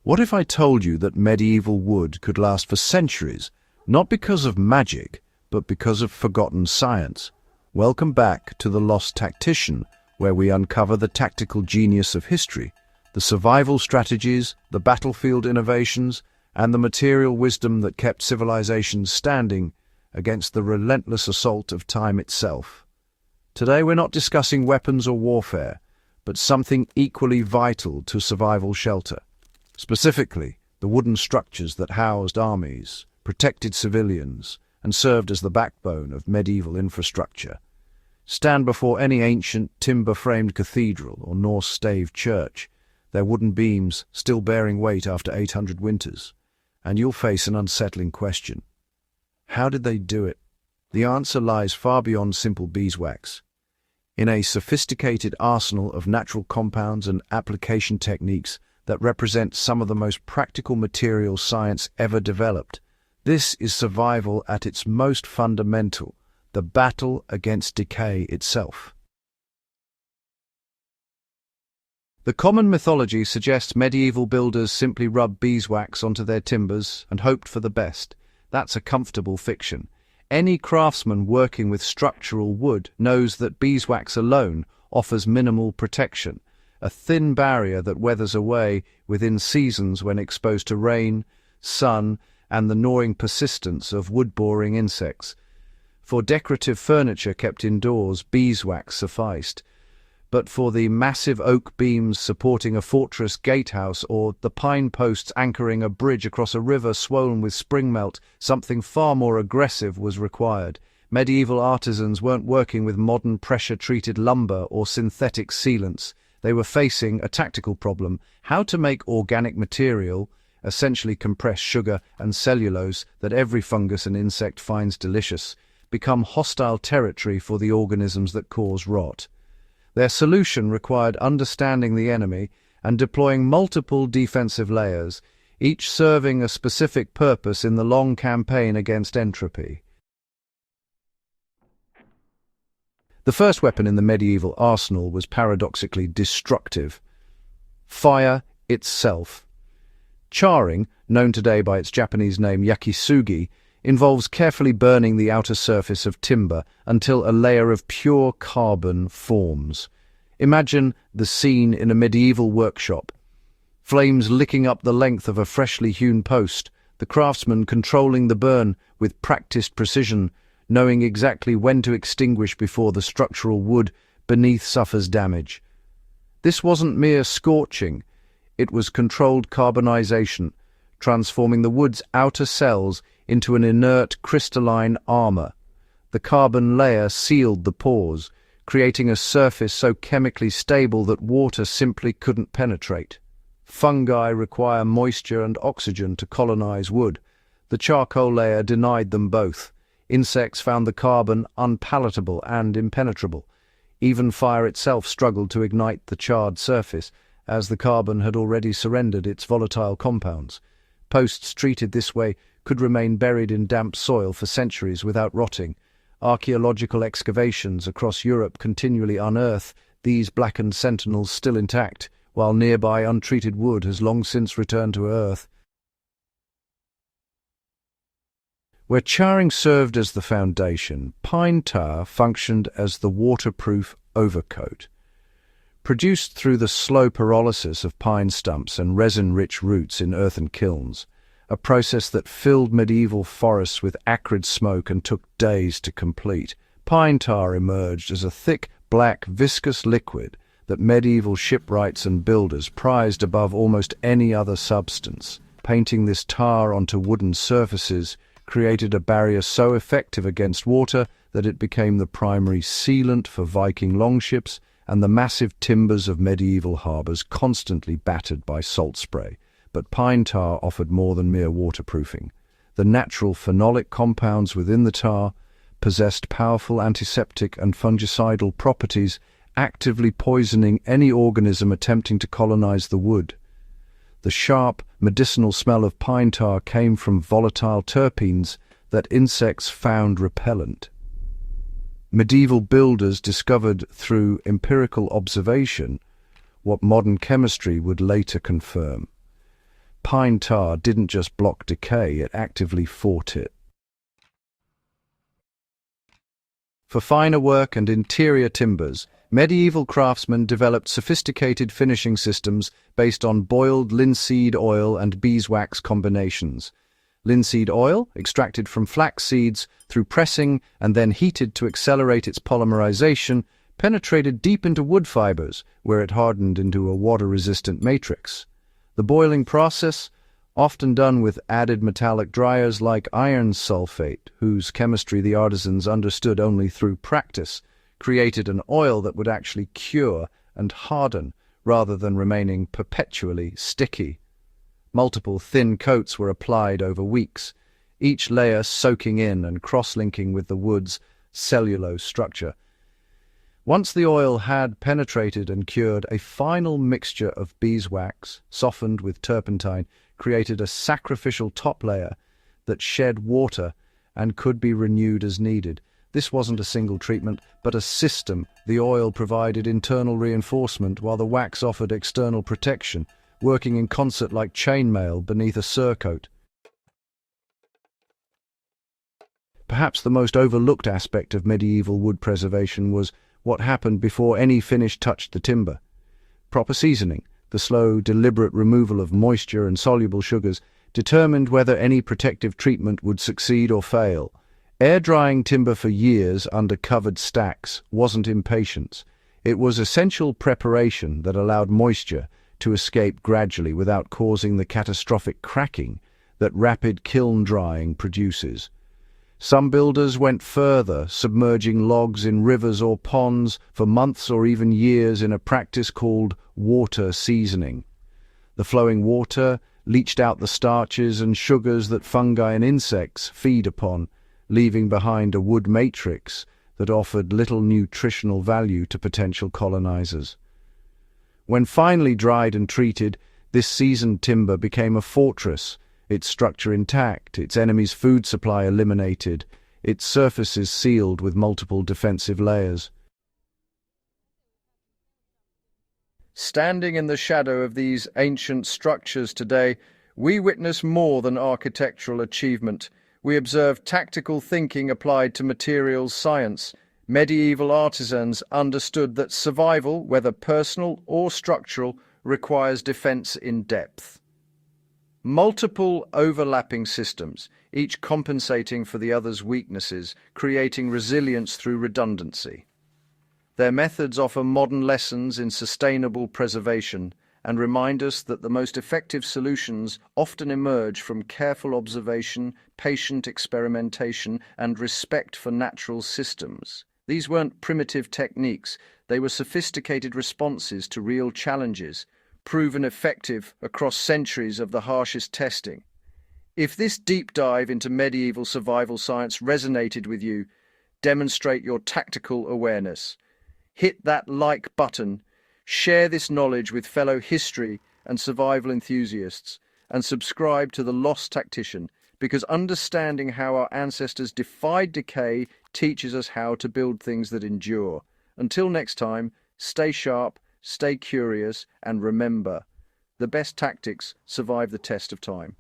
What if I told you that medieval wood could last for centuries, not because of magic, but because of forgotten science? Welcome back to The Lost Tactician, where we uncover the tactical genius of history, the survival strategies, the battlefield innovations, and the material wisdom that kept civilizations standing against the relentless assault of time itself. Today we're not discussing weapons or warfare, but something equally vital to survival shelter. Specifically, the wooden structures that housed armies, protected civilians, and served as the backbone of medieval infrastructure. Stand before any ancient timber-framed cathedral or Norse-staved church, their wooden beams still bearing weight after 800 winters, and you'll face an unsettling question. How did they do it? The answer lies far beyond simple beeswax. In a sophisticated arsenal of natural compounds and application techniques that represent some of the most practical material science ever developed. This is survival at its most fundamental, the battle against decay itself. The common mythology suggests medieval builders simply rubbed beeswax onto their timbers and hoped for the best. That's a comfortable fiction. Any craftsman working with structural wood knows that beeswax alone offers minimal protection, a thin barrier that weathers away within seasons when exposed to rain, sun, and the gnawing persistence of wood-boring insects. For decorative furniture kept indoors, beeswax sufficed. But for the massive oak beams supporting a fortress gatehouse or the pine posts anchoring a bridge across a river swollen with spring melt, something far more aggressive was required. Medieval artisans weren't working with modern pressure-treated lumber or synthetic sealants. They were facing a tactical problem: how to make organic material, essentially compressed sugar and cellulose that every fungus and insect finds delicious, become hostile territory for the organisms that cause rot. Their solution required understanding the enemy and deploying multiple defensive layers, each serving a specific purpose in the long campaign against entropy. The first weapon in the medieval arsenal was paradoxically destructive: fire itself. Charring, known today by its Japanese name yakisugi, involves carefully burning the outer surface of timber until a layer of pure carbon forms. Imagine the scene in a medieval workshop. Flames licking up the length of a freshly hewn post, the craftsman controlling the burn with practiced precision, knowing exactly when to extinguish before the structural wood beneath suffers damage. This wasn't mere scorching, it was controlled carbonization, transforming the wood's outer cells into an inert crystalline armor. The carbon layer sealed the pores, creating a surface so chemically stable that water simply couldn't penetrate. Fungi require moisture and oxygen to colonize wood. The charcoal layer denied them both. Insects found the carbon unpalatable and impenetrable. Even fire itself struggled to ignite the charred surface, as the carbon had already surrendered its volatile compounds. Posts treated this way could remain buried in damp soil for centuries without rotting. Archaeological excavations across Europe continually unearth these blackened sentinels still intact, while nearby untreated wood has long since returned to earth. Where charring served as the foundation, pine tar functioned as the waterproof overcoat. Produced through the slow pyrolysis of pine stumps and resin-rich roots in earthen kilns, a process that filled medieval forests with acrid smoke and took days to complete, pine tar emerged as a thick, black, viscous liquid that medieval shipwrights and builders prized above almost any other substance. Painting this tar onto wooden surfaces created a barrier so effective against water that it became the primary sealant for Viking longships and the massive timbers of medieval harbours constantly battered by salt spray. But pine tar offered more than mere waterproofing. The natural phenolic compounds within the tar possessed powerful antiseptic and fungicidal properties, actively poisoning any organism attempting to colonize the wood. The sharp, medicinal smell of pine tar came from volatile terpenes that insects found repellent. Medieval builders discovered through empirical observation what modern chemistry would later confirm. Pine tar didn't just block decay, it actively fought it. For finer work and interior timbers, medieval craftsmen developed sophisticated finishing systems based on boiled linseed oil and beeswax combinations. Linseed oil, extracted from flax seeds through pressing and then heated to accelerate its polymerization, penetrated deep into wood fibers, where it hardened into a water-resistant matrix. The boiling process, often done with added metallic dryers like iron sulfate, whose chemistry the artisans understood only through practice, created an oil that would actually cure and harden rather than remaining perpetually sticky. Multiple thin coats were applied over weeks, each layer soaking in and cross-linking with the wood's cellulose structure. Once the oil had penetrated and cured, a final mixture of beeswax, softened with turpentine, created a sacrificial top layer that shed water and could be renewed as needed. This wasn't a single treatment, but a system. The oil provided internal reinforcement while the wax offered external protection, working in concert like chainmail beneath a surcoat. Perhaps the most overlooked aspect of medieval wood preservation was what happened before any finish touched the timber. Proper seasoning, the slow, deliberate removal of moisture and soluble sugars, determined whether any protective treatment would succeed or fail. Air-drying timber for years under covered stacks wasn't impatience. It was essential preparation that allowed moisture to escape gradually without causing the catastrophic cracking that rapid kiln drying produces. Some builders went further, submerging logs in rivers or ponds for months or even years in a practice called water seasoning. The flowing water leached out the starches and sugars that fungi and insects feed upon, leaving behind a wood matrix that offered little nutritional value to potential colonizers. When finally dried and treated, this seasoned timber became a fortress, its structure intact, its enemy's food supply eliminated, its surfaces sealed with multiple defensive layers. Standing in the shadow of these ancient structures today, we witness more than architectural achievement. We observe tactical thinking applied to materials science. Medieval artisans understood that survival, whether personal or structural, requires defense in depth. Multiple overlapping systems, each compensating for the other's weaknesses, creating resilience through redundancy. Their methods offer modern lessons in sustainable preservation and remind us that the most effective solutions often emerge from careful observation, patient experimentation, and respect for natural systems. These weren't primitive techniques, they were sophisticated responses to real challenges, proven effective across centuries of the harshest testing. If this deep dive into medieval survival science resonated with you, demonstrate your tactical awareness. Hit that like button, share this knowledge with fellow history and survival enthusiasts, and subscribe to The Lost Tactician, because understanding how our ancestors defied decay teaches us how to build things that endure. Until next time, stay sharp, stay curious, and remember, the best tactics survive the test of time.